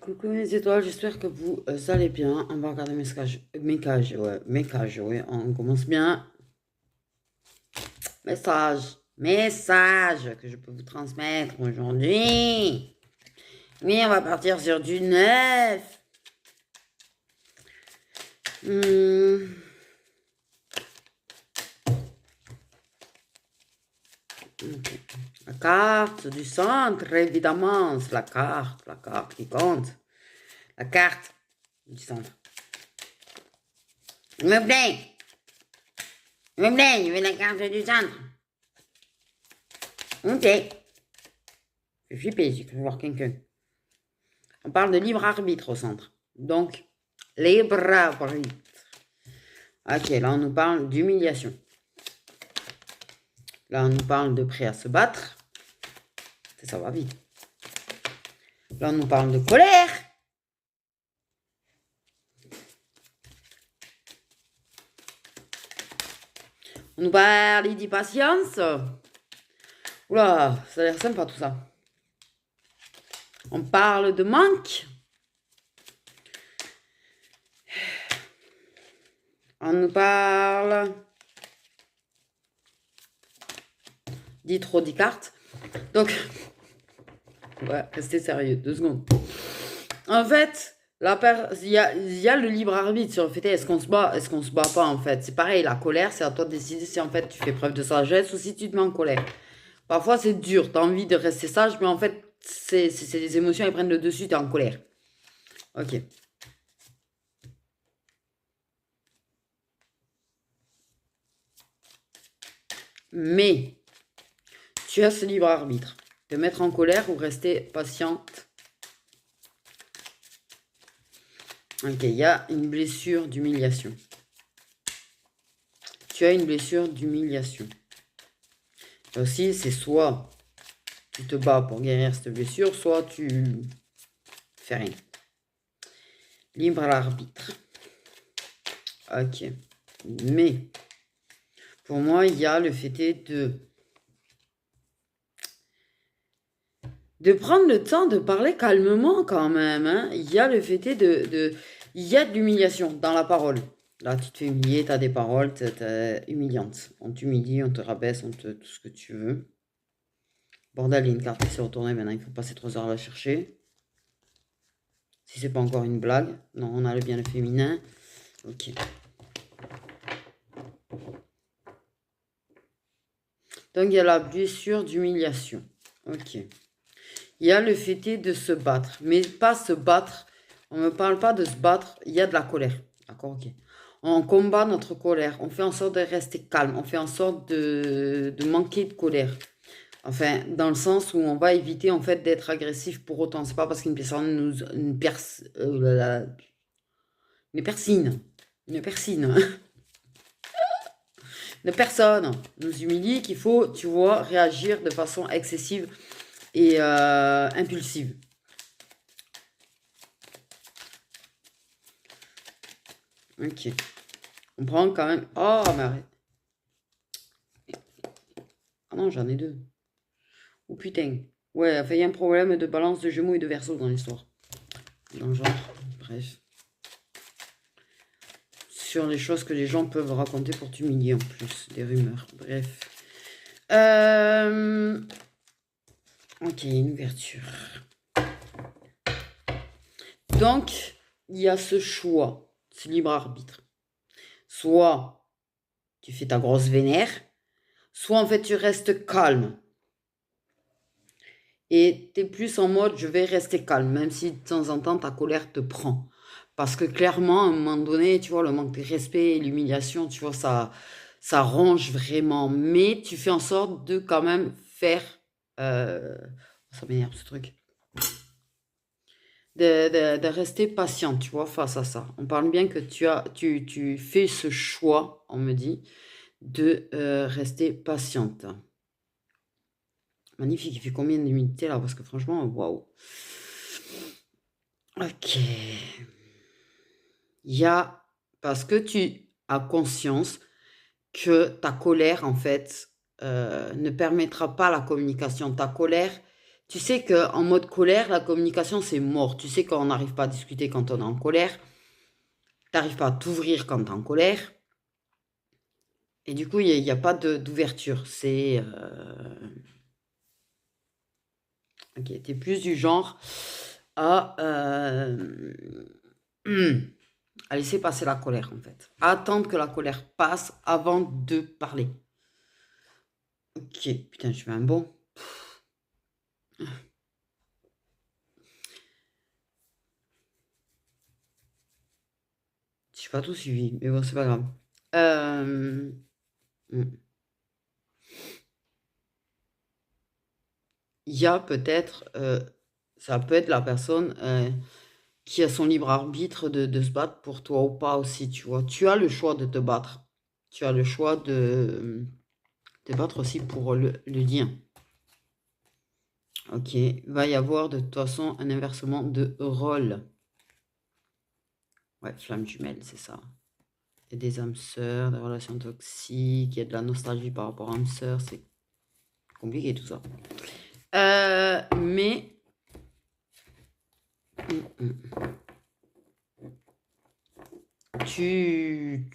Coucou mes étoiles, j'espère que vous allez bien. On va regarder mes cages, ouais, on commence bien. Message que je peux vous transmettre aujourd'hui. Oui, on va partir sur du 9. Ok. La carte du centre, évidemment, c'est la carte qui compte. La carte du centre. Il me plaît, je veux la carte du centre. Ok. Je suis flippée, j'ai cru voir quelqu'un. On parle de libre arbitre au centre. Donc, libre arbitre. Ok, là on nous parle d'humiliation. Là on nous parle de prêt à se battre. Ça va vite. Là on nous parle de colère. On nous parle d'impatience. Oula, ça a l'air sympa tout ça. On parle de manque. On nous parle trop des cartes. Donc, ouais, restez sérieux, 2 secondes. En fait, il y a le libre arbitre sur le fait est-ce qu'on se bat, est-ce qu'on se bat pas en fait. C'est pareil, la colère, c'est à toi de décider si en fait tu fais preuve de sagesse ou si tu te mets en colère. Parfois c'est dur, t'as envie de rester sage, mais en fait c'est les émotions, elles prennent le dessus, t'es en colère. Ok. Mais tu as ce libre arbitre. Te mettre en colère ou rester patiente. Ok, il y a une blessure d'humiliation. Tu as une blessure d'humiliation. Aussi, c'est soit tu te bats pour guérir cette blessure, soit tu fais rien. Libre arbitre. Ok. Mais, pour moi, il y a le fait de prendre le temps de parler calmement quand même. Hein. Il y a le fait il y a de l'humiliation dans la parole. Là, tu te fais humilier, tu as des paroles humiliantes. On t'humilie, on te rabaisse, tout ce que tu veux. Bordel, il y a une carte qui s'est retournée, maintenant il faut passer 3 heures à la chercher. Si c'est pas encore une blague. Non, on a bien le féminin. Ok. Donc il y a la blessure d'humiliation. Ok. Il y a le fait de se battre. Mais pas se battre. On ne me parle pas de se battre. Il y a de la colère. D'accord, ok. On combat notre colère. On fait en sorte de rester calme. On fait en sorte de manquer de colère. Enfin, dans le sens où on va éviter en fait d'être agressif pour autant. C'est pas parce qu'une personne une persine. Une personne nous humilie qu'il faut, tu vois, réagir de façon excessive et impulsive. Ok. On prend quand même... Oh, mais arrête. Ah non, j'en ai 2. Oh putain. Ouais, enfin, il y a un problème de balance de Gémeaux et de Verseau dans l'histoire. Dans le genre, bref. Sur les choses que les gens peuvent raconter pour t'humilier en plus. Des rumeurs, bref. Ok, une ouverture. Donc, il y a ce choix, ce libre arbitre. Soit tu fais ta grosse vénère, soit en fait tu restes calme. Et tu es plus en mode je vais rester calme, même si de temps en temps ta colère te prend. Parce que clairement, à un moment donné, tu vois, le manque de respect et l'humiliation, tu vois, ça ronge vraiment. Mais tu fais en sorte de quand même faire... ça m'énerve ce truc. De rester patient, tu vois, face à ça. On parle bien que tu fais ce choix, on me dit, de rester patiente. Magnifique, il fait combien d'humidité là? Parce que franchement, waouh. Ok. Il y a... Parce que tu as conscience que ta colère, en fait, ne permettra pas la communication. Ta colère, Tu sais qu'en mode colère, la communication, c'est mort. Tu sais qu'on n'arrive pas à discuter quand on est en colère. Tu n'arrives pas à t'ouvrir quand tu es en colère. Et du coup, il n'y a pas d'ouverture. C'est... Ok, tu es plus du genre à... à laisser passer la colère, en fait. À attendre que la colère passe avant de parler. Ok, putain, je fais un bon. Je n'ai pas tout suivi, mais bon, c'est pas grave. Il y a peut-être, ça peut être la personne qui a son libre arbitre de se battre pour toi ou pas aussi, tu vois. Tu as le choix de te battre. Tu as le choix de te battre aussi pour le lien. Ok, va y avoir de toute façon un inversement de rôle. Ouais, flamme jumelle, c'est ça. Il y a des âmes sœurs, des relations toxiques, il y a de la nostalgie par rapport à âmes sœurs, c'est compliqué tout ça. Mais... Tu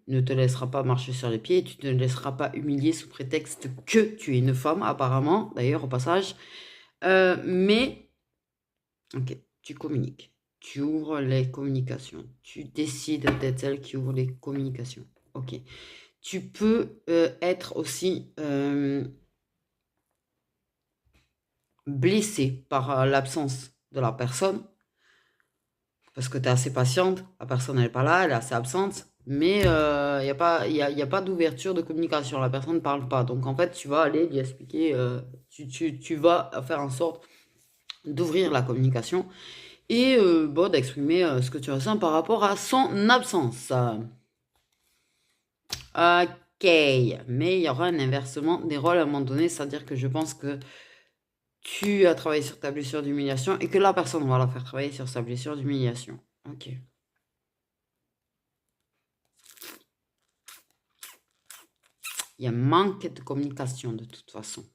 ne te laisseras pas marcher sur les pieds et tu ne te laisseras pas humilier sous prétexte que tu es une femme, apparemment, d'ailleurs, au passage. Mais, ok, tu communiques. Tu ouvres les communications. Tu décides d'être celle qui ouvre les communications. Ok. Tu peux être aussi blessé par l'absence de la personne. Parce que tu es assez patiente, la personne n'est pas là, elle est assez absente, mais il n'y a pas, y a pas d'ouverture de communication, la personne ne parle pas. Donc en fait, tu vas aller lui expliquer, tu vas faire en sorte d'ouvrir la communication et bon, d'exprimer ce que tu ressens par rapport à son absence. Ok, mais il y aura un inversement des rôles à un moment donné, c'est-à-dire que je pense que tu as travaillé sur ta blessure d'humiliation et que la personne va la faire travailler sur sa blessure d'humiliation. Ok. Il y a un manque de communication de toute façon.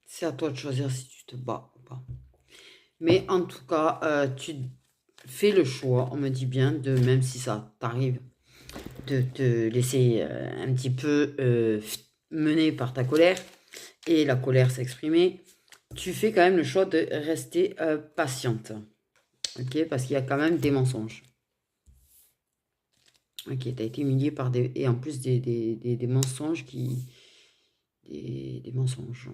C'est à toi de choisir si tu te bats ou pas. Mais en tout cas, tu fais le choix, on me dit bien, de même si ça t'arrive, de te laisser un petit peu mener par ta colère et la colère s'exprimer. Tu fais quand même le choix de rester patiente. Ok, parce qu'il y a quand même des mensonges. Ok, tu as été humilié par des... Et en plus des mensonges qui... Des mensonges.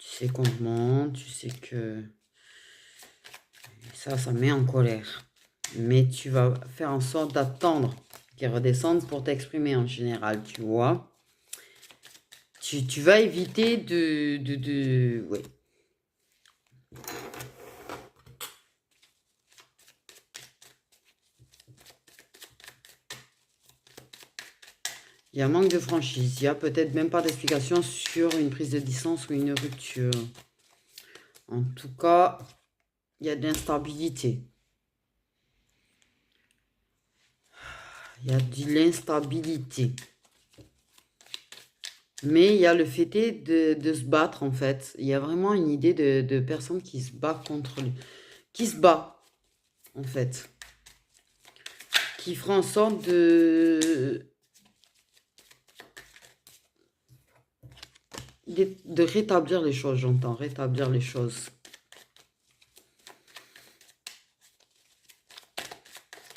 Tu sais qu'on te ment, tu sais que... Ça met en colère. Mais tu vas faire en sorte d'attendre qu'ils redescendent pour t'exprimer en général, tu vois. Tu vas éviter de... Ouais. Il y a un manque de franchise. Il n'y a peut-être même pas d'explication sur une prise de distance ou une rupture. En tout cas, il y a de l'instabilité. Il y a de l'instabilité. Mais il y a le fait de se battre, en fait. Il y a vraiment une idée de personne qui se bat contre lui. Qui se bat, en fait. Qui fera en sorte de rétablir les choses, j'entends. Rétablir les choses.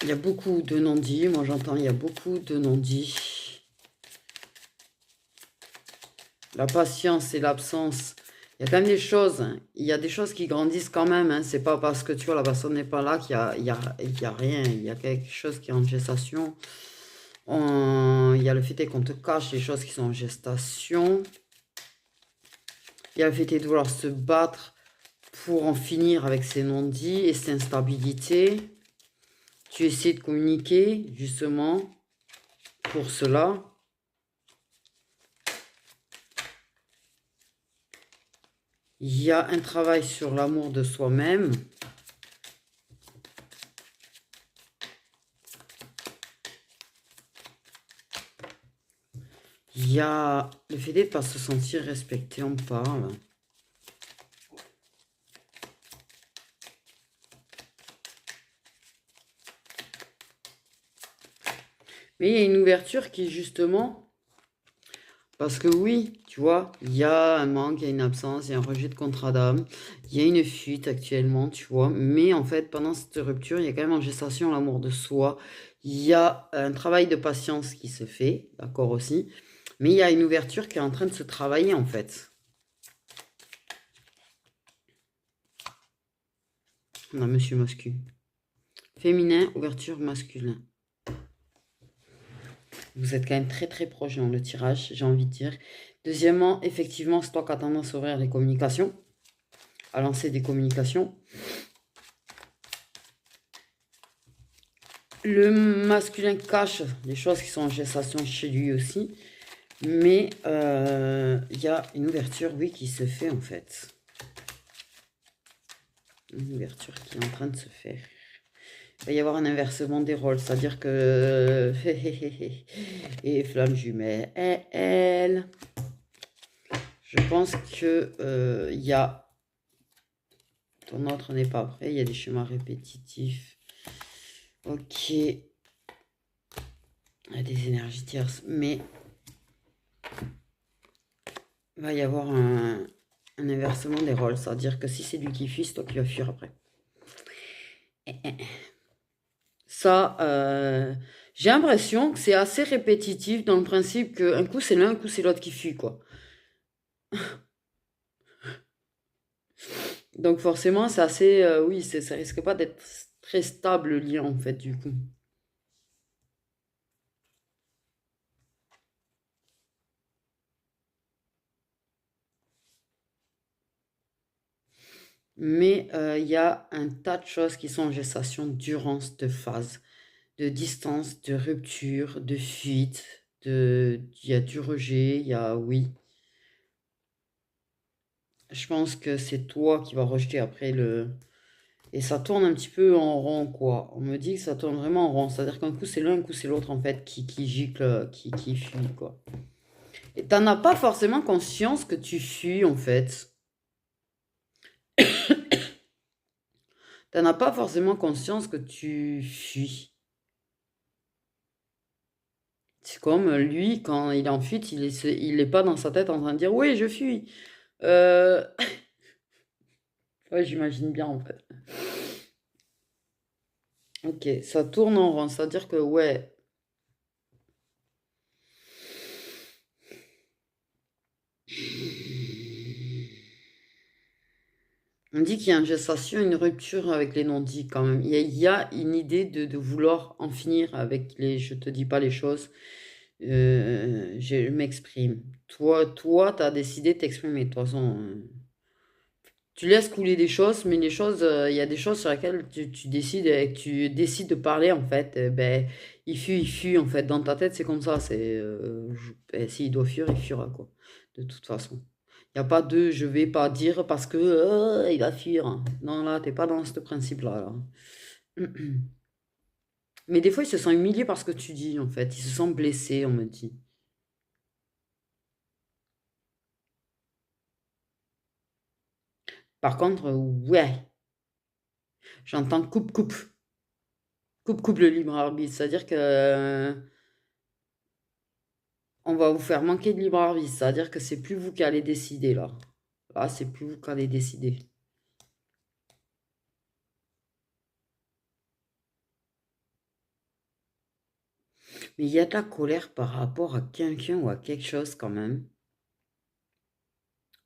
Il y a beaucoup de non-dits. Moi, j'entends, il y a beaucoup de non-dits. La patience et l'absence. Il y a quand même des choses. Hein. Il y a des choses qui grandissent quand même. Hein. C'est pas parce que tu vois, la personne n'est pas là qu'il y a rien. Il y a quelque chose qui est en gestation. Il y a le fait qu'on te cache les choses qui sont en gestation. Il y a le fait de vouloir se battre pour en finir avec ces non-dits et cette instabilité. Tu essaies de communiquer, justement, pour cela. Il y a un travail sur l'amour de soi-même. Il y a le fait de ne pas se sentir respecté, on parle. Mais il y a une ouverture qui, justement, parce que oui, tu vois, il y a un manque, il y a une absence, il y a un rejet de contrat d'âme, il y a une fuite actuellement, tu vois. Mais en fait, pendant cette rupture, il y a quand même en gestation l'amour de soi. Il y a un travail de patience qui se fait, d'accord aussi. Mais il y a une ouverture qui est en train de se travailler, en fait. On a monsieur masculin. Féminin, ouverture masculin. Vous êtes quand même très très proche dans le tirage, j'ai envie de dire. Deuxièmement, effectivement, c'est toi qui as tendance à ouvrir les communications, à lancer des communications. Le masculin cache des choses qui sont en gestation chez lui aussi. Mais il y a une ouverture, oui, qui se fait en fait. Une ouverture qui est en train de se faire. Il va y avoir un inversement des rôles, c'est-à-dire que... Et flamme jumelle, elle... Je pense que il y a... Ton autre n'est pas prêt, il y a des schémas répétitifs. Ok. Il y a des énergies tierces, mais... Il va y avoir un inversement des rôles, c'est-à-dire que si c'est lui qui fuit, c'est toi qui vas fuir après. Ça, j'ai l'impression que c'est assez répétitif dans le principe qu'un coup c'est l'un, un coup c'est l'autre qui fuit, quoi. Donc forcément, c'est assez... oui, ça risque pas d'être très stable le lien, en fait, du coup. Mais il y a un tas de choses qui sont en gestation durant cette phase de distance, de rupture, de fuite, il y a du rejet, il y a oui. Je pense que c'est toi qui vas rejeter après le... Et ça tourne un petit peu en rond, quoi. On me dit que ça tourne vraiment en rond. C'est-à-dire qu'un coup c'est l'un, un coup c'est l'autre, en fait, qui gicle, qui fuit, quoi. Et t'en as pas forcément conscience que tu fuis, en fait. T'en as pas forcément conscience que tu fuis. C'est comme lui, quand il est en fuite, il est pas dans sa tête en train de dire oui, je fuis. Euh... Ouais, j'imagine bien en fait. Ok, ça tourne en rond, c'est-à-dire que ouais. On dit qu'il y a une gestation, une rupture avec les non-dits quand même. Il y a une idée de vouloir en finir avec les je te dis pas les choses. Je m'exprime. Toi, tu as décidé de t'exprimer. De toute façon, tu laisses couler des choses, mais les choses, il y a des choses sur lesquelles tu décides, et que tu décides de parler, en fait. Ben, il fuit, en fait. Dans ta tête, c'est comme ça. Ben, s'il doit fuir, il fuira, quoi. De toute façon. Il n'y a pas de je vais pas dire parce que il va fuir. Non, là, t'es pas dans ce principe-là, là. Mais des fois, il se sent humilié par ce que tu dis, en fait. Il se sent blessé, on me dit. Par contre, ouais, j'entends coupe, coupe le libre arbitre. C'est-à-dire que on va vous faire manquer de libre arbitre. C'est-à-dire que c'est plus vous qui allez décider, là. Là, c'est plus vous qui allez décider. Mais il y a de la colère par rapport à quelqu'un ou à quelque chose, quand même.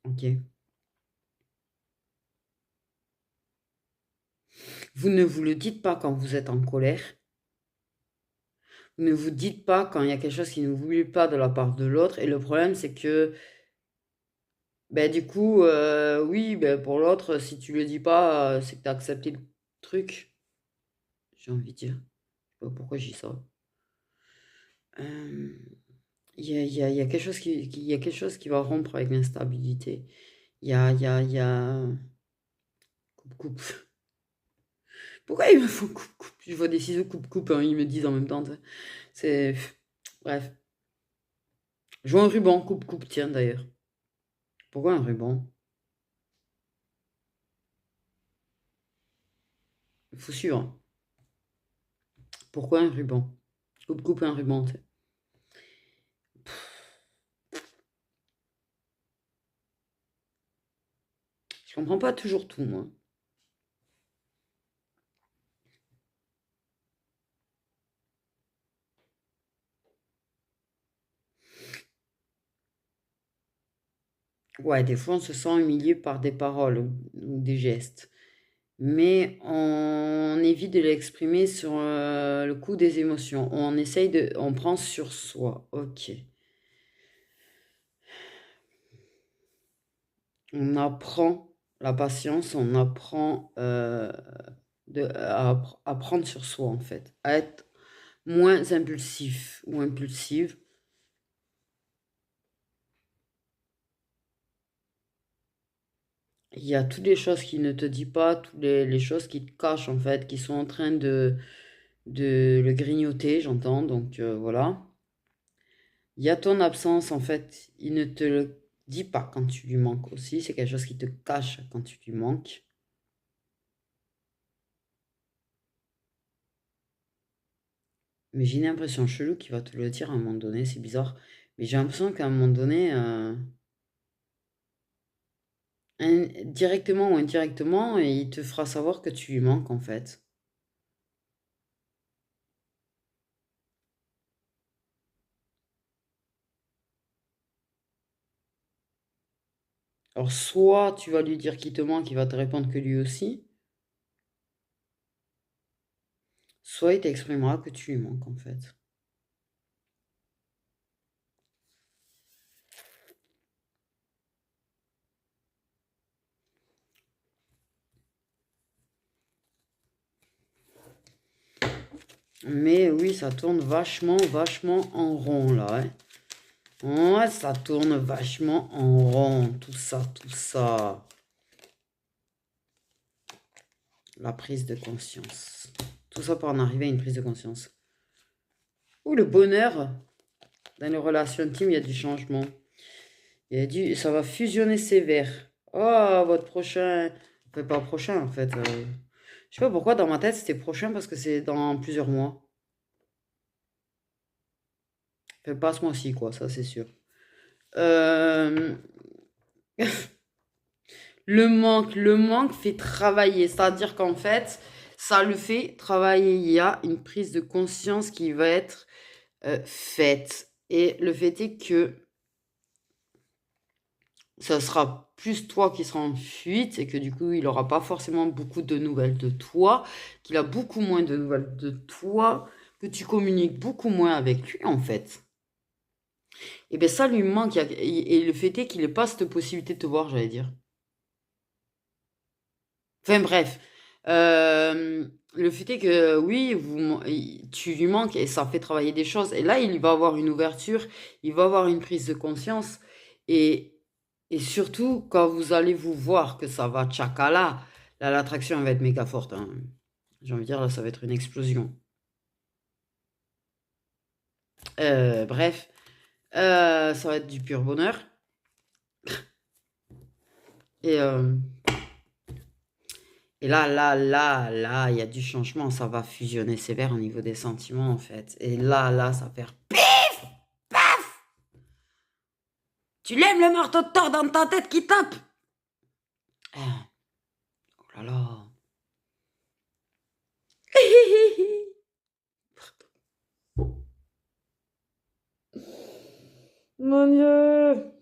Ok. Vous ne vous le dites pas quand vous êtes en colère. Vous ne vous dites pas quand il y a quelque chose qui ne vous plaît pas de la part de l'autre. Et le problème, c'est que, ben, du coup, oui, ben, pour l'autre, si tu le dis pas, c'est que tu as accepté le truc. J'ai envie de dire. Je sais pas pourquoi je dis ça. Euh, il y a quelque chose il y a quelque chose qui va rompre avec l'instabilité. Il y a... Coupe. Pourquoi ils me font coupe? Je vois des ciseaux coupe, hein, ils me disent en même temps. C'est... Bref. Je vois un ruban coupe, tiens, d'ailleurs. Pourquoi un ruban? Il faut suivre. Pourquoi un ruban? Coupe, un ruban, tu sais. Je comprends pas toujours tout, moi. Ouais, des fois, on se sent humilié par des paroles ou des gestes. Mais on évite de l'exprimer sur le coup des émotions. On prend sur soi. Ok. On apprend la patience, on apprend à prendre sur soi, en fait. À être moins impulsif ou impulsive. Il y a toutes les choses qui ne te dit pas, toutes les choses qui te cachent, en fait, qui sont en train de le grignoter, j'entends. Donc voilà. Il y a ton absence, en fait, il ne te le dit pas quand tu lui manques aussi. C'est quelque chose qui te cache quand tu lui manques. Mais j'ai une impression chelou qu'il va te le dire à un moment donné, c'est bizarre. Mais j'ai l'impression qu'à un moment donné, directement ou indirectement, il te fera savoir que tu lui manques, en fait. Alors, soit tu vas lui dire qu'il te manque, il va te répondre que lui aussi. Soit il t'exprimera que tu lui manques, en fait. Mais oui, ça tourne vachement en rond, là, hein. Ouais, ça tourne vachement en rond, tout ça, tout ça. La prise de conscience. Tout ça pour en arriver à une prise de conscience. Ou le bonheur. Dans les relations intimes, il y a du changement. Ça va fusionner sévère. Oh, votre prochain... Enfin, pas prochain, en fait. Je sais pas pourquoi, dans ma tête, c'était prochain parce que c'est dans plusieurs mois. Enfin, pas ce mois-ci, quoi, ça, c'est sûr. Euh, le manque fait travailler. C'est-à-dire qu'en fait, ça le fait travailler. Il y a une prise de conscience qui va être faite. Et le fait est que ça sera plus toi qui sera en fuite et que du coup, il n'aura pas forcément beaucoup de nouvelles de toi, qu'il a beaucoup moins de nouvelles de toi, que tu communiques beaucoup moins avec lui, en fait. Et bien ça lui manque. Et le fait est qu'il n'ait pas cette possibilité de te voir, j'allais dire. Enfin bref, le fait est que oui, tu lui manques et ça fait travailler des choses. Et là, il va avoir une ouverture, il va avoir une prise de conscience. Et, et surtout, quand vous allez vous voir que ça va tchakala, là, l'attraction elle va être méga forte, hein. J'ai envie de dire, là, ça va être une explosion. Bref, ça va être du pur bonheur. Et, Et là, il y a du changement. Ça va fusionner sévère au niveau des sentiments, en fait. Et là, ça va faire pif, paf. Tu l'aimes le marteau de Thor dans ta tête qui tape? Ah, oh là là. Mon Dieu.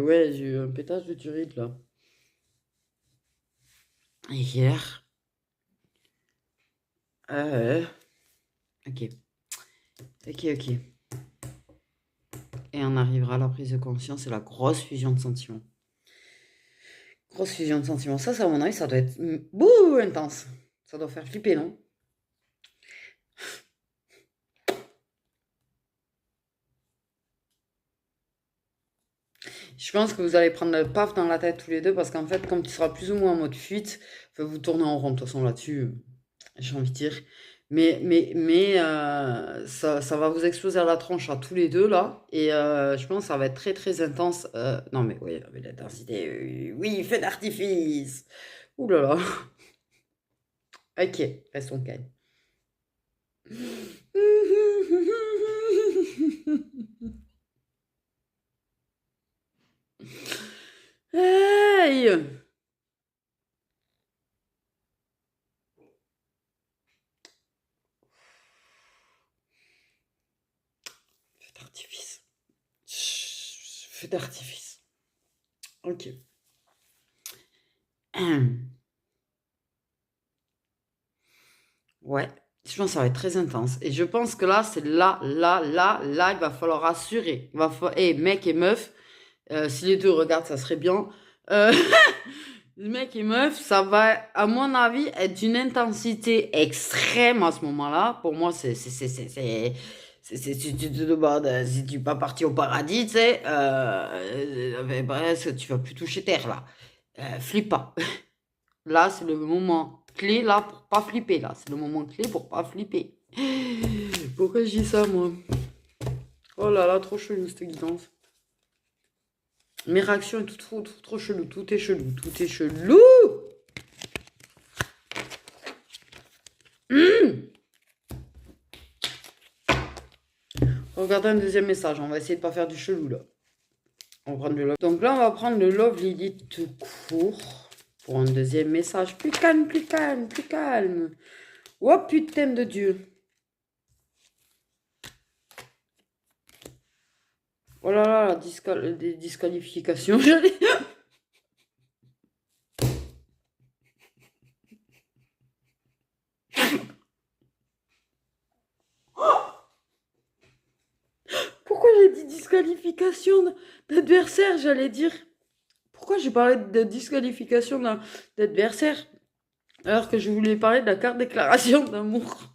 Ouais, j'ai eu un pétage de turite, là. Hier. Ouais. Ok. Ok. Et on arrivera à la prise de conscience et la grosse fusion de sentiments. Grosse fusion de sentiments. Ça, à mon avis, ça doit être intense. Ça doit faire flipper, non? Je pense que vous allez prendre le paf dans la tête tous les deux parce qu'en fait, comme tu seras plus ou moins en mode fuite, vous tournez en rond de toute façon là-dessus, j'ai envie de dire. Mais ça va vous exploser à la tronche à tous les deux là. Et je pense que ça va être très très intense. Non mais oui, avec l'intensité. Oui, feu d'artifice. Ouh là là. Ok, restons calmes. Hey! Feu d'artifice. Feu d'artifice. Ok. Ouais, je pense que ça va être très intense. Et je pense que là, c'est là, il va falloir assurer. Mec et meuf, si les deux regardent, ça serait bien. Euh, mec et meuf, ça va, à mon avis, être d'une intensité extrême à ce moment-là. Pour moi, si tu te demandes si tu pas parti au paradis, tu sais, bref, tu vas plus toucher terre, là. Flippe pas. Là, c'est le moment clé, là, pour pas flipper, là. C'est le moment clé pour pas flipper. Pourquoi je dis ça, moi? Oh là là, trop chelou, cette guidance. Mes réactions sont trop chelou. Tout est chelou, tout est chelou. Regardez un deuxième message. On va essayer de pas faire du chelou, là. On va prendre le love. Donc là, on va prendre le love Lilith tout court. Pour un deuxième message. Plus calme, plus calme, plus calme. Oh putain de Dieu. Oh là là, des disqualifications. Pourquoi j'ai dit disqualification d'adversaire, j'allais dire. Pourquoi j'ai parlé de disqualification d'adversaire alors que je voulais parler de la carte déclaration d'amour?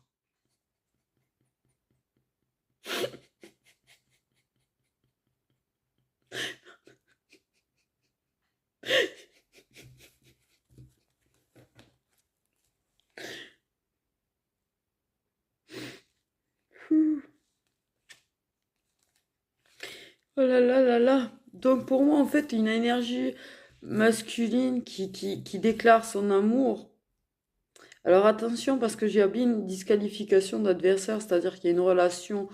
Oh là là là là. Donc pour moi, en fait, une énergie masculine qui déclare son amour. Alors attention, parce que j'ai bien une disqualification d'adversaire, c'est-à-dire qu'il y a une relation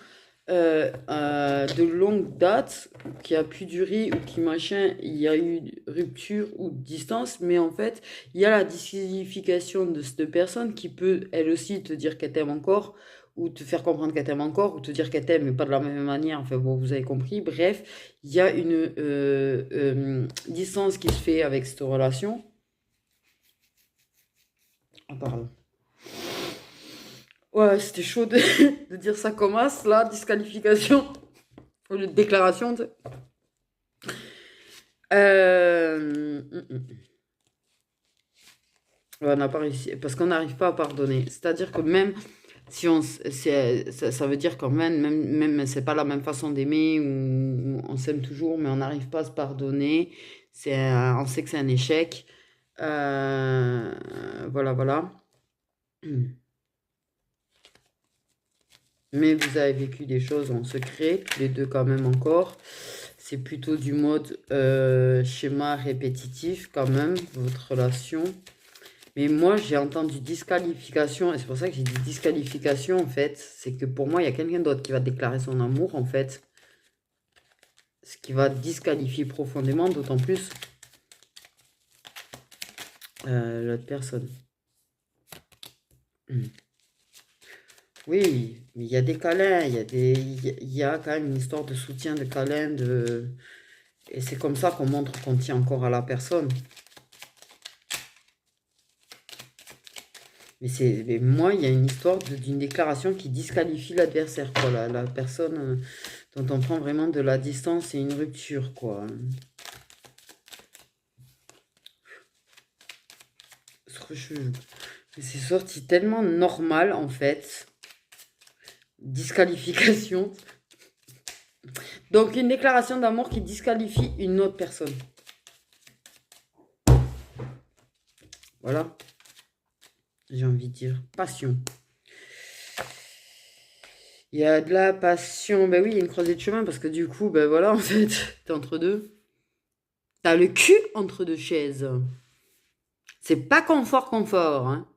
de longue date qui a pu durer ou qui machin, il y a eu rupture ou distance, mais en fait, il y a la disqualification de cette personne qui peut elle aussi te dire qu'elle t'aime encore ou te faire comprendre qu'elle t'aime encore ou te dire qu'elle t'aime mais pas de la même manière, enfin bon, vous avez compris. Bref, il y a une distance qui se fait avec cette relation. Ah, pardon. Ouais, c'était chaud de dire ça comme as, là, disqualification au lieu de déclaration, tu sais. Ouais, on n'a pas réussi, parce qu'on n'arrive pas à pardonner. C'est-à-dire que même si ça veut dire quand même c'est pas la même façon d'aimer, ou on s'aime toujours, mais on n'arrive pas à se pardonner. On sait que c'est un échec. Voilà, voilà. Mais vous avez vécu des choses en secret, tous les deux quand même encore. C'est plutôt du mode schéma répétitif quand même, votre relation. Mais moi, j'ai entendu disqualification, et c'est pour ça que j'ai dit disqualification, en fait. C'est que pour moi, il y a quelqu'un d'autre qui va déclarer son amour, en fait. Ce qui va disqualifier profondément, d'autant plus l'autre personne. Oui, mais il y a des câlins, il y a quand même une histoire de soutien, de câlin, et c'est comme ça qu'on montre qu'on tient encore à la personne. Mais moi, il y a une histoire d'une déclaration qui disqualifie l'adversaire, quoi. La personne dont on prend vraiment de la distance et une rupture, quoi. C'est sorti tellement normal, en fait. Disqualification. Donc, une déclaration d'amour qui disqualifie une autre personne. Voilà. J'ai envie de dire passion. Il y a de la passion. Ben oui, il y a une croisée de chemin parce que du coup, ben voilà, en fait, t'es entre deux. T'as le cul entre deux chaises. C'est pas confort, hein.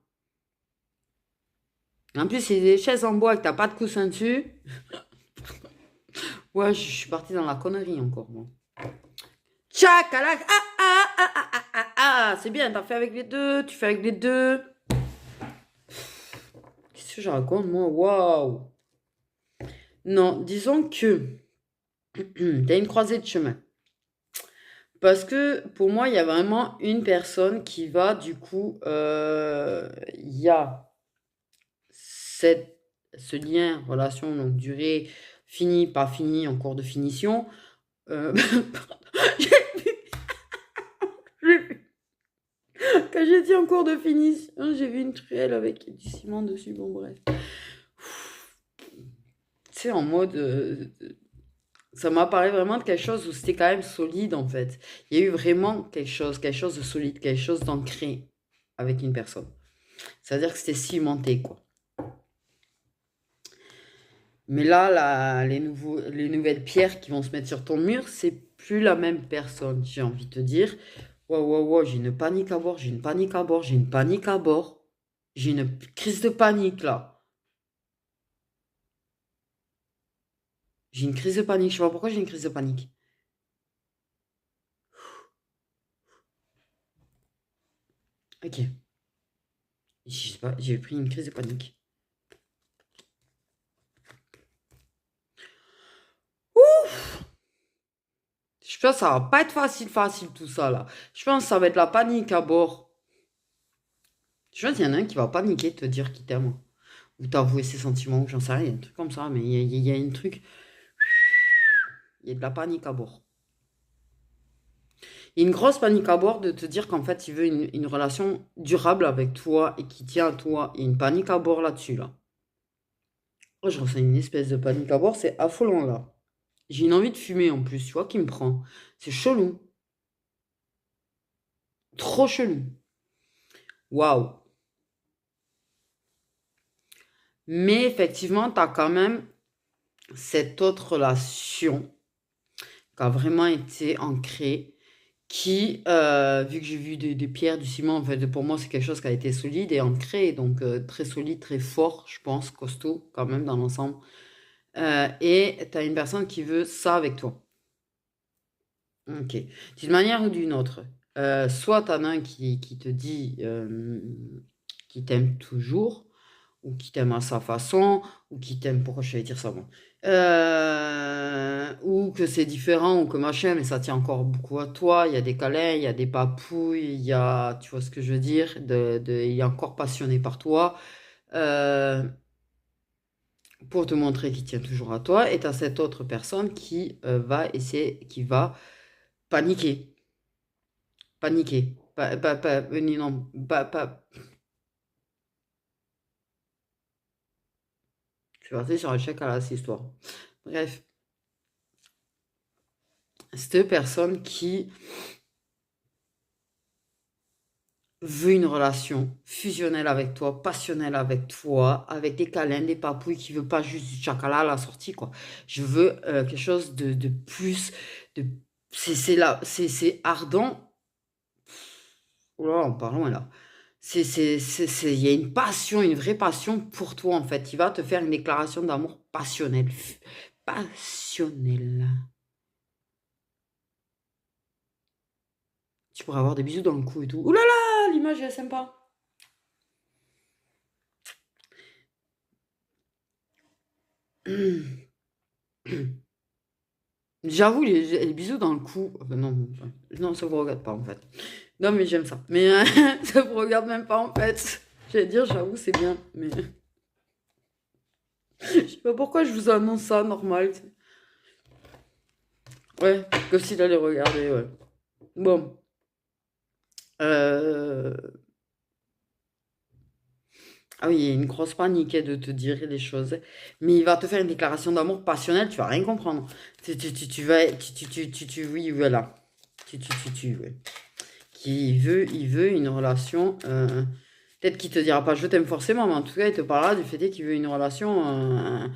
En plus, c'est des chaises en bois et que t'as pas de coussin dessus. Ouais, je suis partie dans la connerie encore, moi. Tchakalac. C'est bien, t'as fait avec les deux, tu fais avec les deux. Qu'est-ce que je raconte, moi? Waouh. Non, disons que t'as une croisée de chemin. Parce que pour moi, il y a vraiment une personne qui va, du coup, il y a ce lien, relation, donc durée, fini, pas fini, en cours de finition. J'ai vu- Quand j'ai dit en cours de finition, j'ai vu une truelle avec du ciment dessus, bon bref. Tu sais, en mode... ça m'apparaît vraiment de quelque chose où c'était quand même solide, en fait. Il y a eu vraiment quelque chose de solide, quelque chose d'ancré avec une personne. C'est-à-dire que c'était cimenté, quoi. Mais là, les nouvelles pierres qui vont se mettre sur ton mur, c'est plus la même personne, j'ai envie de te dire. Wow, j'ai une panique à bord, j'ai une panique à bord, j'ai une panique à bord. J'ai une crise de panique, là. J'ai une crise de panique, je sais pas pourquoi j'ai une crise de panique. Ok. Je sais pas, j'ai pris une crise de panique. Je pense que ça va pas être facile tout ça là. Je pense que ça va être la panique à bord. Je pense qu'il y en a un qui va paniquer de te dire qu'il t'aime. Ou t'avouer ses sentiments, ou j'en sais rien, un truc comme ça. Mais il y a un truc. Il y a de la panique à bord. Il y a une grosse panique à bord de te dire qu'en fait il veut une relation durable avec toi et qui tient à toi. Il y a une panique à bord là-dessus là. Oh, je ressens une espèce de panique à bord, c'est affolant là. J'ai une envie de fumer en plus, tu vois, qui me prend. C'est chelou. Trop chelou. Waouh. Mais effectivement, tu as quand même cette autre relation qui a vraiment été ancrée, qui, vu que j'ai vu des pierres, du ciment, en fait, pour moi, c'est quelque chose qui a été solide et ancré, donc très solide, très fort, je pense, costaud quand même dans l'ensemble. Et tu as une personne qui veut ça avec toi. Ok. D'une manière ou d'une autre. Soit tu en as un qui te dit qu'il t'aime toujours, ou qui t'aime à sa façon, ou qui t'aime, pourquoi je vais dire ça moi? Ou que c'est différent, ou que machin, mais ça tient encore beaucoup à toi. Il y a des câlins, il y a des papouilles, il y a, tu vois ce que je veux dire, il est encore passionné par toi, euh, pour te montrer qu'il tient toujours à toi. Et tu as cette autre personne qui va essayer, qui va paniquer. Paniquer. Non, je suis partie sur un chèque à la cette histoire. Bref, cette personne qui veut une relation fusionnelle avec toi, passionnelle avec toi, avec des câlins, des papouilles, qui veut pas juste du chakala à la sortie, quoi. Je veux quelque chose de plus, de, c'est ardent. Oh là, on parle loin là. Il y a une passion, une vraie passion pour toi, en fait. Il va te faire une déclaration d'amour passionnelle. Passionnelle. Tu pourrais avoir des bisous dans le cou et tout. Ouh là là, l'image est sympa. J'avoue, les bisous dans le cou. Non, non, ça vous regarde pas en fait. Non, mais j'aime ça. Mais ça vous regarde même pas en fait. J'allais dire, j'avoue, c'est bien. Mais je sais pas pourquoi je vous annonce ça, normal. Ouais, comme s'il allait regarder, ouais. Bon. Euh, Ah oui, il y a une grosse panique de te dire les choses. Mais il va te faire une déclaration d'amour passionnelle, tu vas rien comprendre. Tu vas. Oui, voilà. Ouais. Il veut une relation. Peut-être qu'il te dira pas je t'aime forcément, mais en tout cas, il te parlera du fait qu'il veut une relation.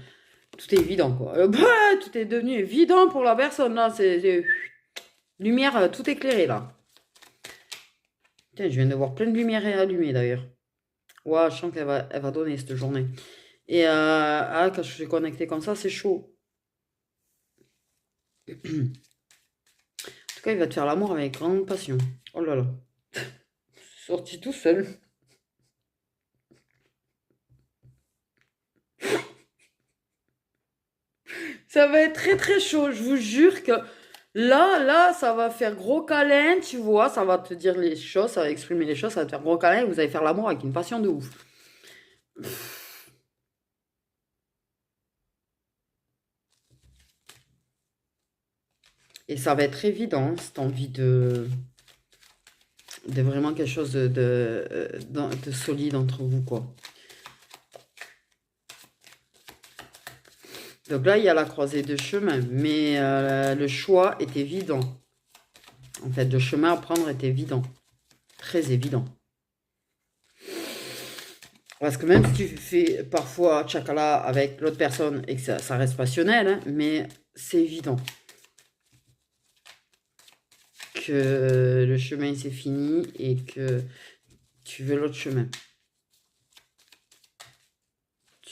Tout est évident, quoi. Tout est devenu évident pour la personne, là. Lumière, tout éclairé, là. Tiens, je viens de voir plein de lumières allumées, d'ailleurs. Ouais, je sens elle va donner cette journée. Et quand je suis connecté comme ça, c'est chaud. En tout cas, il va te faire l'amour avec grande passion. Oh là là. Sorti tout seul. Ça va être très très chaud. Je vous jure que là, ça va faire gros câlin, tu vois. Ça va te dire les choses, ça va exprimer les choses, ça va te faire gros câlin. Et vous allez faire l'amour avec une passion de ouf. Et ça va être évident, cette envie de vraiment quelque chose de solide entre vous, quoi. Donc là, il y a la croisée de chemin, mais le choix est évident. En fait, le chemin à prendre est évident. Très évident. Parce que même si tu fais parfois tchakala avec l'autre personne et que ça reste passionnel, hein, mais c'est évident que le chemin c'est fini et que tu veux l'autre chemin.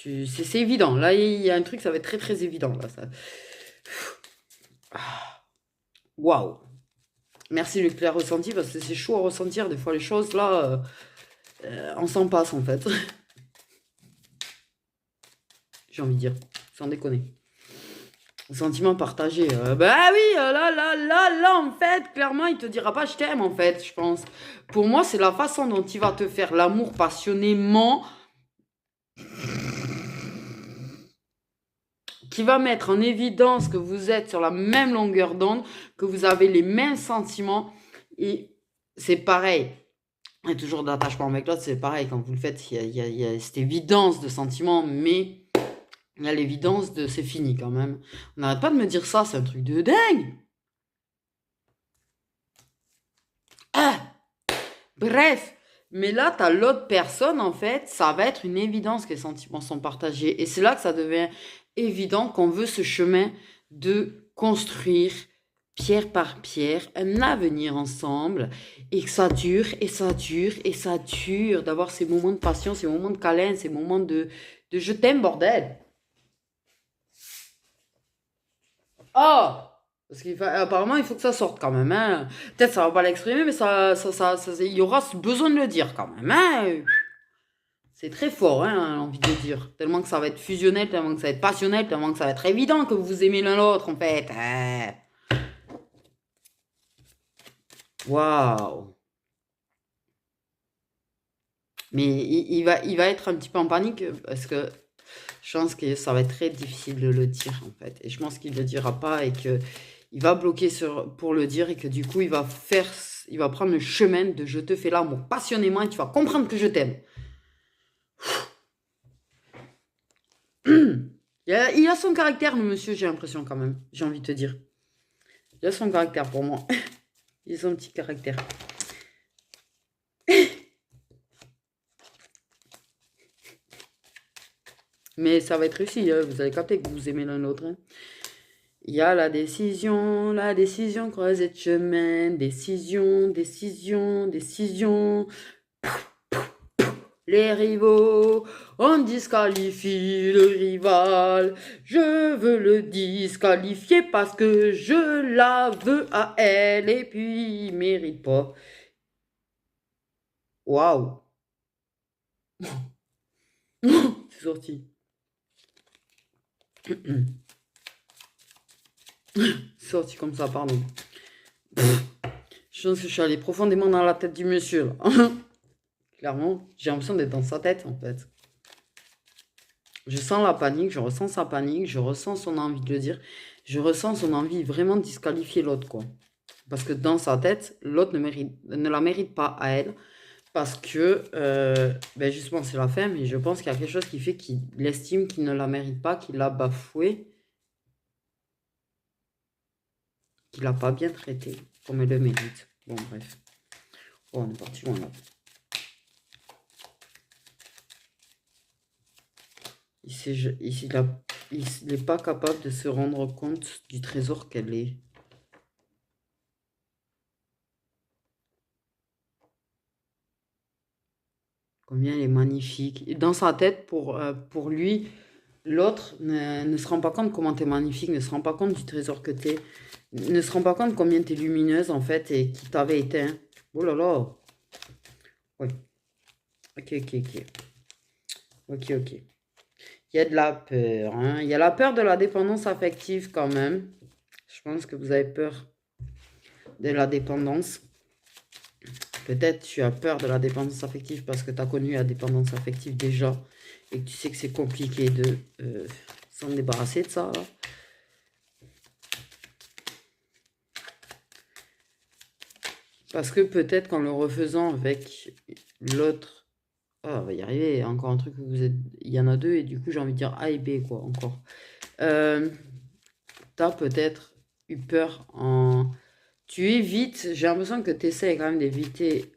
C'est évident. Là, il y a un truc, ça va être très très évident. Là, ça. Waouh! Merci le clair ressenti parce que c'est chaud à ressentir des fois les choses là. On s'en passe en fait. J'ai envie de dire, sans déconner. Sentiment partagé. Bah oui, là, en fait, clairement, il te dira pas je t'aime, en fait, je pense. Pour moi, c'est la façon dont il va te faire l'amour passionnément qui va mettre en évidence que vous êtes sur la même longueur d'onde, que vous avez les mêmes sentiments. Et c'est pareil. Il y a toujours d'attachement avec l'autre, c'est pareil. Quand vous le faites, il y a cette évidence de sentiments, mais il y a l'évidence de c'est fini quand même. On n'arrête pas de me dire ça, c'est un truc de dingue. Ah, bref, mais là, tu as l'autre personne, en fait, ça va être une évidence que les sentiments sont partagés. Et c'est là que ça devient évident qu'on veut ce chemin de construire pierre par pierre un avenir ensemble et que ça dure et ça dure et ça dure, d'avoir ces moments de passion, ces moments de câlin, ces moments de je t'aime, bordel. Oh! Parce apparemment, il faut que ça sorte quand même, hein. Peut-être ça va pas l'exprimer, mais il y aura ce besoin de le dire quand même, hein. C'est très fort, hein, envie de dire. Tellement que ça va être fusionnel, tellement que ça va être passionnel, tellement que ça va être évident que vous aimez l'un l'autre, en fait. Waouh. Mais il va être un petit peu en panique parce que je pense que ça va être très difficile de le dire, en fait. Et je pense qu'il ne le dira pas et que il va bloquer pour le dire et que du coup, il va prendre le chemin de je te fais l'amour passionnément et tu vas comprendre que je t'aime. Il a son caractère, le monsieur, j'ai l'impression quand même. J'ai envie de te dire. Il a son caractère pour moi. Il a son petit caractère. Mais ça va être réussi, hein. Vous allez capter que vous aimez l'un l'autre, hein. Il y a la décision croisée de chemin, décision. Les rivaux, on disqualifie le rival. Je veux le disqualifier parce que je la veux à elle et puis il mérite pas. Waouh! C'est sorti. C'est sorti comme ça, pardon. Je pense que je suis allée profondément dans la tête du monsieur, là. Clairement, j'ai l'impression d'être dans sa tête, en fait. Je sens la panique, je ressens sa panique, je ressens son envie de le dire. Je ressens son envie vraiment de disqualifier l'autre, quoi. Parce que dans sa tête, l'autre ne la mérite pas à elle. Parce que, ben justement, c'est la fin, mais je pense qu'il y a quelque chose qui fait qu'il estime qu'il ne la mérite pas, qu'il l'a bafouée, qu'il l'a pas bien traitée, comme elle le mérite. Bon, bref. Oh, on est parti loin, là. Il n'est pas capable de se rendre compte du trésor qu'elle est. Combien elle est magnifique. Et dans sa tête, pour lui, l'autre ne se rend pas compte comment tu es magnifique, ne se rend pas compte du trésor que tu es, ne se rend pas compte combien tu es lumineuse en fait et qui t'avait éteint. Oh là là. Oui. Ok, ok, ok. Ok, ok. Il y a de la peur. Hein. Il y a la peur de la dépendance affective quand même. Je pense que vous avez peur de la dépendance. Peut-être tu as peur de la dépendance affective parce que tu as connu la dépendance affective déjà et que tu sais que c'est compliqué de s'en débarrasser de ça. Là. Parce que peut-être qu'en le refaisant avec l'autre, ah, on va y arriver, encore un truc où vous êtes, il y en a deux et du coup j'ai envie de dire A et B quoi encore. T'as peut-être eu peur en... Tu évites, j'ai l'impression que tu essaies quand même d'éviter,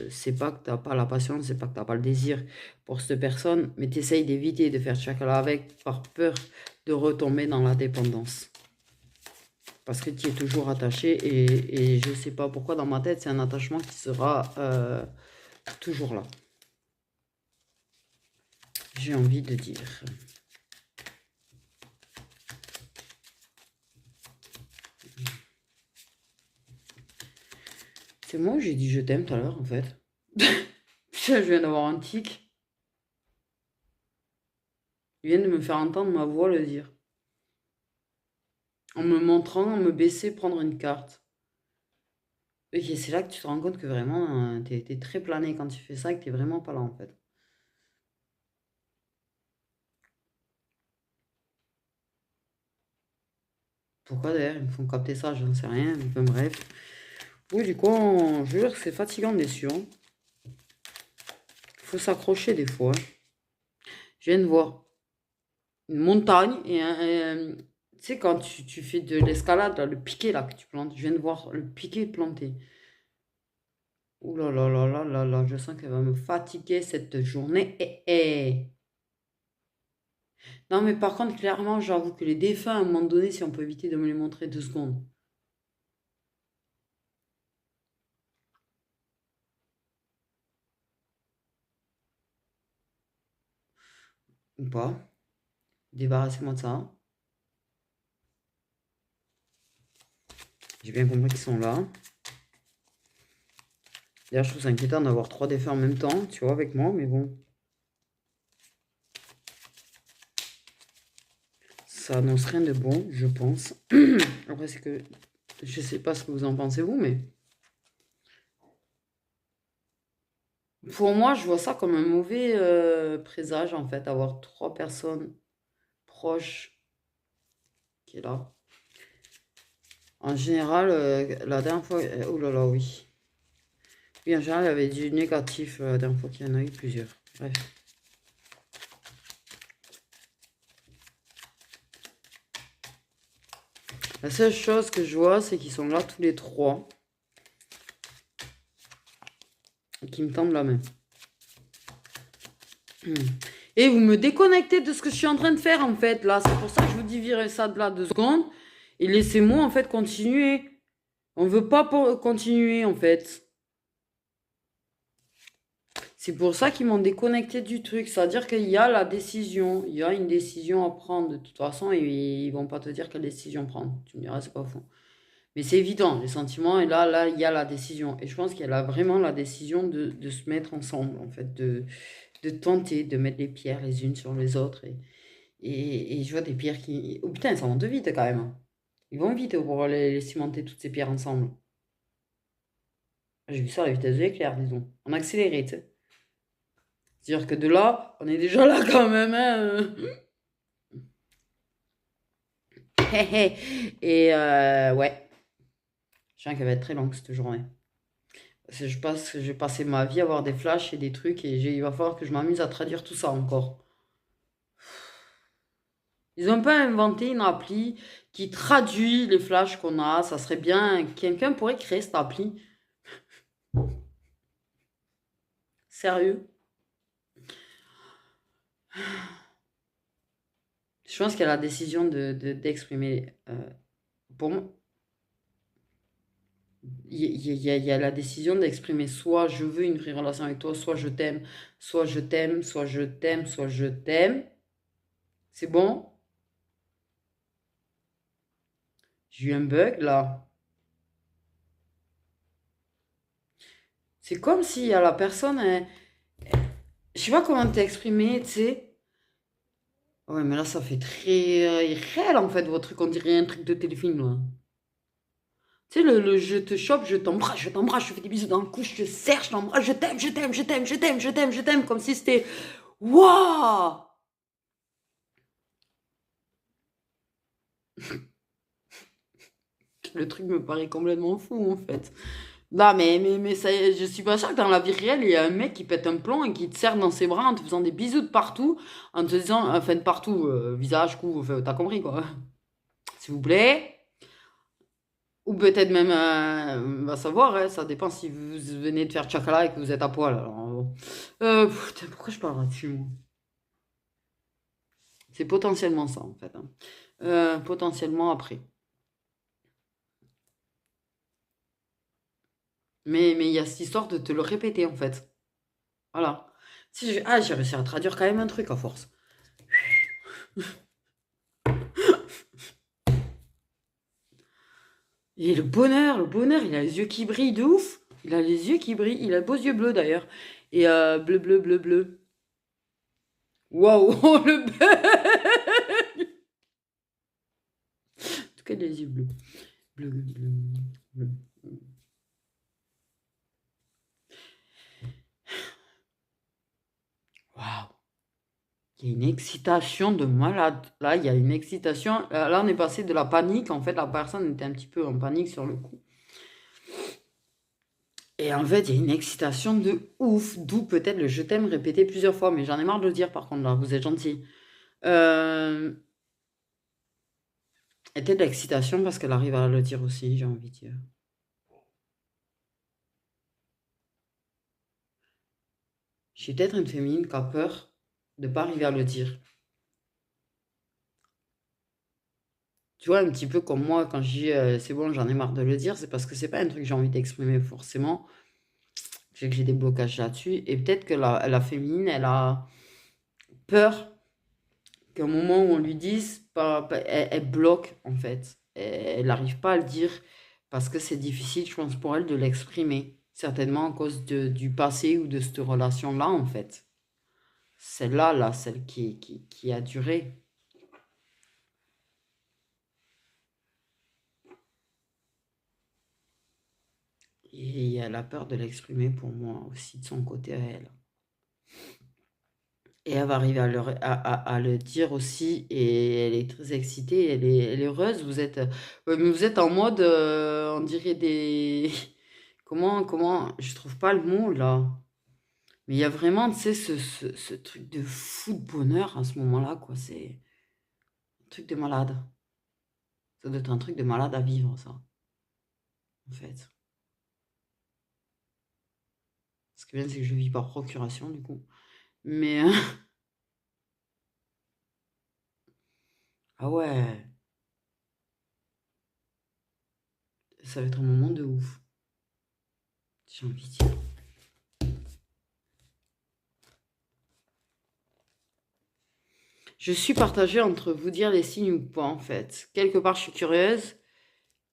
c'est pas que t'as pas la patience, c'est pas que t'as pas le désir pour cette personne, mais tu essayes d'éviter de faire chacun avec par peur de retomber dans la dépendance. Parce que tu es toujours attaché et je sais pas pourquoi dans ma tête, c'est un attachement qui sera toujours là. J'ai envie de dire. C'est moi où j'ai dit je t'aime tout à l'heure en fait. Putain, je viens d'avoir un tic. Il vient de me faire entendre ma voix le dire. En me montrant, me baisser, prendre une carte. Et c'est là que tu te rends compte que vraiment, t'es très plané quand tu fais ça et que t'es vraiment pas là en fait. Pourquoi d'ailleurs ils me font capter ça, je n'en sais rien. Enfin, bref. Oui, du coup, je veux dire que c'est fatigant des sûr. Il faut s'accrocher des fois. Je viens de voir une montagne et tu sais, quand tu fais de l'escalade, là, le piquet là que tu plantes, je viens de voir le piquet planté. Ouh là là là là là là, je sens qu'elle va me fatiguer cette journée. Non, mais par contre, clairement, j'avoue que les défunts, à un moment donné, si on peut éviter de me les montrer 2 secondes. Ou pas. Débarrassez-moi de ça. J'ai bien compris qu'ils sont là. D'ailleurs, je trouve ça inquiétant d'avoir 3 défunts en même temps, tu vois, avec moi, mais bon. Ça annonce rien de bon, je pense. Après, c'est que je sais pas ce que vous en pensez, vous, mais pour moi, je vois ça comme un mauvais présage, en fait, avoir 3 personnes proches qui est là. En général, la dernière fois... oh là là, oui. Oui, en général, il y avait du négatif la dernière fois qu'il y en a eu plusieurs. Bref. La seule chose que je vois, c'est qu'ils sont là tous les 3. Et qu'ils me tendent la main. Et vous me déconnectez de ce que je suis en train de faire, en fait, là. C'est pour ça que je vous dis virez ça de là 2 secondes. Et laissez-moi, en fait, continuer. On veut pas continuer, en fait. C'est pour ça qu'ils m'ont déconnecté du truc. C'est-à-dire qu'il y a la décision. Il y a une décision à prendre. De toute façon, ils vont pas te dire quelle décision prendre. Tu me diras, c'est pas faux. Mais c'est évident, les sentiments, et là, il y a la décision. Et je pense qu'il y a vraiment la décision de se mettre ensemble, en fait, de tenter de mettre les pierres les unes sur les autres. Et je vois des pierres qui... Oh putain, ça monte vite quand même. Hein. Ils vont vite pour les cimenter toutes ces pierres ensemble. J'ai vu ça à la vitesse de l'éclair, disons. En accéléré, tu sais. C'est-à-dire que de là, on est déjà là quand même. Hein. Et ouais, je sens qu'elle va être très longue cette journée. Je pense que j'ai passé ma vie à avoir des flashs et des trucs et il va falloir que je m'amuse à traduire tout ça encore. Ils n'ont pas inventé une appli qui traduit les flashs qu'on a. Ça serait bien. Quelqu'un pourrait créer cette appli. Sérieux. Je pense qu'il y a la décision d'exprimer. Pour moi, il y a la décision d'exprimer soit je veux une vraie relation avec toi, soit je t'aime, soit je t'aime, soit je t'aime, soit je t'aime. C'est bon? J'ai eu un bug là. C'est comme si à la personne, je sais pas comment t'exprimer, tu sais. Ouais, mais là, ça fait très irréel en fait, votre truc. On dirait un truc de téléfilm là. Tu sais, le je te chope, je t'embrasse, je fais des bisous dans le cou, je te serre, je t'embrasse, je t'aime, je t'aime, je t'aime, je t'aime, je t'aime, je t'aime, comme si c'était. Waouh! Le truc me paraît complètement fou en fait. Non, mais ça, je suis pas sûre que dans la vie réelle, il y a un mec qui pète un plomb et qui te serre dans ses bras en te faisant des bisous de partout, en te disant, enfin de partout, visage, cou, enfin, t'as compris quoi. S'il vous plaît. Ou peut-être même, on va savoir, hein, ça dépend si vous venez de faire tchakala et que vous êtes à poil. Alors, putain, pourquoi je parle là-dessus, moi? C'est potentiellement ça, en fait, hein. Potentiellement après. Mais il y a cette histoire de te le répéter, en fait. Voilà. Si j'ai réussi à traduire quand même un truc à force. Et le bonheur, il a les yeux qui brillent de ouf. Il a les yeux qui brillent. Il a de beaux yeux bleus d'ailleurs. Et bleu, bleu, bleu, bleu. Waouh, oh, le bug! En tout cas, les yeux bleus. Bleu, bleu, bleu. Waouh. Il y a une excitation de malade. Là, il y a une excitation. Là, on est passé de la panique. En fait, la personne était un petit peu en panique sur le coup. Et en fait, il y a une excitation de ouf. D'où peut-être le je t'aime répété plusieurs fois. Mais j'en ai marre de le dire par contre là. Vous êtes gentil. Euh, et peut-être l'excitation parce qu'elle arrive à le dire aussi, j'ai envie de dire. Je suis peut-être une féminine qui a peur de ne pas arriver à le dire. Tu vois, un petit peu comme moi, quand je dis c'est bon, j'en ai marre de le dire, c'est parce que c'est pas un truc que j'ai envie d'exprimer forcément. C'est que j'ai des blocages là-dessus. Et peut-être que la féminine, elle a peur qu'au moment où on lui dise, elle bloque en fait. Elle n'arrive pas à le dire parce que c'est difficile, je pense, pour elle de l'exprimer. Certainement à cause du passé ou de cette relation-là, en fait. Celle-là, là, celle qui a duré. Et elle a peur de l'exprimer pour moi aussi de son côté à elle. Et elle va arriver à le dire aussi. Et elle est très excitée, elle est heureuse. Mais vous êtes en mode, on dirait des... Je trouve pas le mot là. Mais il y a vraiment, tu sais, ce truc de fou de bonheur à ce moment-là, quoi. C'est un truc de malade. Ça doit être un truc de malade à vivre, ça, en fait. Ce qui est bien, c'est que je vis par procuration, du coup. Mais, ah ouais, ça va être un moment de ouf, j'ai envie de dire. Je suis partagée entre vous dire les signes ou pas, en fait. Quelque part, je suis curieuse.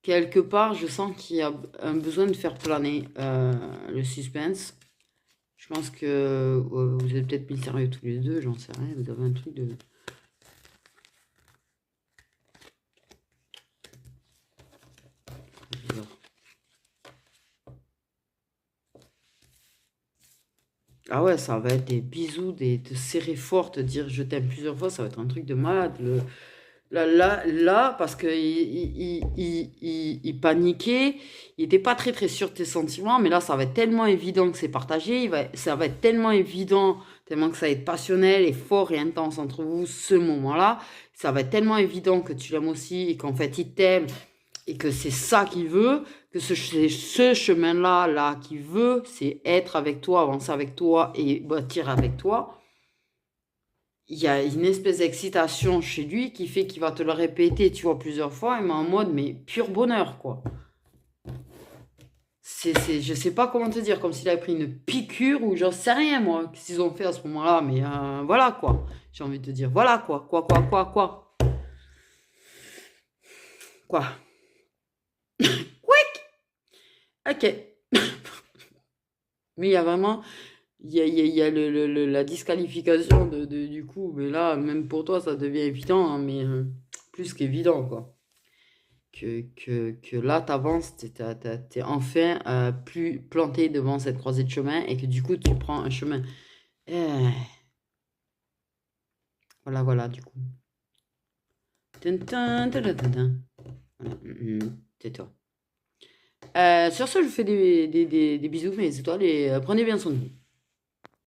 Quelque part, je sens qu'il y a un besoin de faire planer le suspense. Je pense que vous êtes peut-être mis sérieux tous les deux, j'en sais rien. Vous avez un truc de... Ah ouais, ça va être des bisous, de serrer fort, te dire je t'aime plusieurs fois, ça va être un truc de malade. Parce que il paniquait, il était pas très très sûr de tes sentiments, mais là, ça va être tellement évident que c'est partagé, ça va être tellement évident, tellement que ça va être passionnel et fort et intense entre vous, ce moment-là, ça va être tellement évident que tu l'aimes aussi et qu'en fait, il t'aime et que c'est ça qu'il veut, que c'est ce chemin-là, là, qu'il veut, c'est être avec toi, avancer avec toi et bâtir avec toi. Il y a une espèce d'excitation chez lui qui fait qu'il va te le répéter, tu vois, plusieurs fois, mais en mode, mais pur bonheur, quoi. Je sais pas comment te dire, comme s'il avait pris une piqûre ou j'en sais rien, moi, qu'est-ce qu'ils ont fait à ce moment-là, mais voilà, quoi. J'ai envie de te dire, voilà, quoi, quoi. Quick! Ok. Mais il y a vraiment, il y a la disqualification du coup, mais là, même pour toi, ça devient évident, hein, mais plus qu'évident, quoi. Que là, t'avances, t'es enfin plus planté devant cette croisée de chemin et que du coup, tu prends un chemin. Euh, voilà, du coup. Tin, tin, tin, tin, tin. Voilà, c'est toi. Sur ce, je vous fais des bisous, mes étoiles, et prenez bien soin de vous.